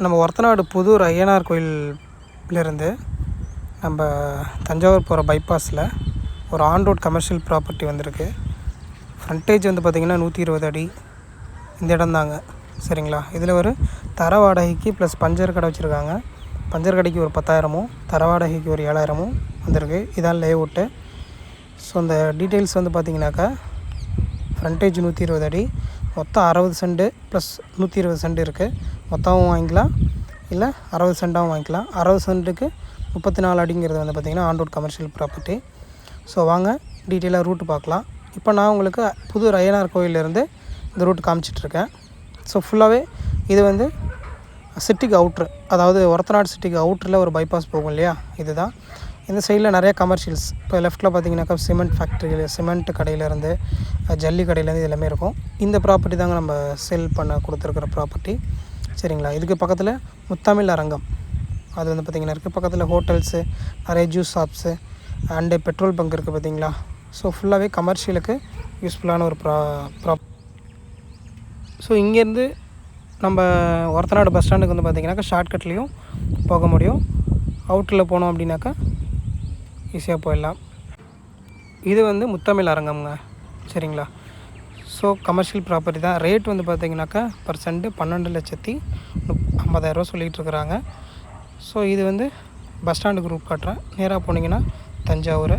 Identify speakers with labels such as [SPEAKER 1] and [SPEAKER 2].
[SPEAKER 1] நம்ம ஒரத்தநாடு புதூர் ஐயனார் கோயிலிருந்து நம்ம தஞ்சாவூர் போகிற பைபாஸில் ஒரு ஆன் ரோட் கமர்ஷியல் ப்ராப்பர்ட்டி வந்திருக்கு. ஃப்ரண்டேஜ் வந்து பார்த்திங்கன்னா 120 அடி இந்த இடம் தாங்க. சரிங்களா? இதில் ஒரு தர வாடகைக்கு ப்ளஸ் பஞ்சர் கடை வச்சுருக்காங்க. பஞ்சர் கடைக்கு ஒரு 10,000மும் தர வாடகைக்கு ஒரு 7,000மும் வந்திருக்கு. இதான் லே அவுட்டு. ஸோ அந்த டீட்டெயில்ஸ் வந்து பார்த்திங்கனாக்கா ஃப்ரண்டேஜ் 120 அடி, மொத்தம் 60 சென்ட் ப்ளஸ் 120 சென்ட் இருக்குது. மொத்தமும் வாங்கிக்கலாம், இல்லை 60 சென்ட்டாகவும் வாங்கிக்கலாம். 60 சென்ட்டுக்கு 34 அடிங்கிறது வந்து பார்த்திங்கன்னா on road commercial property. So வாங்க டீட்டெயிலாக ரூட்டு பார்க்கலாம். இப்போ நான் உங்களுக்கு புதூர் ஐயனார் கோயிலேருந்து இந்த ரூட்டு காமிச்சிட்ருக்கேன். ஸோ ஃபுல்லாகவே இது வந்து சிட்டிக்கு அவுட்ரு, அதாவது ஒரத்தநாடு சிட்டிக்கு அவுட்டரில் ஒரு பைபாஸ் போகும் இல்லையா, இதுதான். இந்த சைடில் நிறையா கமர்ஷியல்ஸ், இப்போ லெஃப்ட்டில் பார்த்தீங்கன்னாக்கா சிமெண்ட் ஃபேக்ட்ரி, சிமெண்ட் கடையிலேருந்து ஜல்லி கடையிலேருந்து எல்லாமே இருக்கும். இந்த ப்ராப்பர்ட்டி தாங்க நம்ம சேல் பண்ண கொடுத்துருக்குற ப்ராப்பர்ட்டி. சரிங்களா? இதுக்கு பக்கத்தில் முத்தமிழ் அரங்கம் அது வந்து பார்த்திங்கன்னா இருக்குது. பக்கத்தில் ஹோட்டல்ஸு, நிறைய juice shops and petrol bunk இருக்குது பார்த்திங்களா. ஸோ ஃபுல்லாகவே கமர்ஷியலுக்கு யூஸ்ஃபுல்லான ஒரு ஸோ இங்கேருந்து நம்ம ஒரத்தநாடு பஸ் ஸ்டாண்டுக்கு வந்து பார்த்திங்கனாக்கா ஷார்ட்கட்லேயும் போக முடியும். அவுட்டரில் போனோம் அப்படின்னாக்கா ஈஸியாக போயிடலாம். இது வந்து முத்தமிழ் அரங்கம்ங்க. சரிங்களா? ஸோ கமர்ஷியல் ப்ராப்பர்ட்டி தான். ரேட் வந்து பார்த்திங்கனாக்கா பர் சென்ட்டு 12,50,000 சொல்லிகிட்டு இருக்கிறாங்க. ஸோ இது வந்து பஸ் ஸ்டாண்டுக்கு ரூட் காட்டுறேன். நேராக போனீங்கன்னா தஞ்சாவூர்.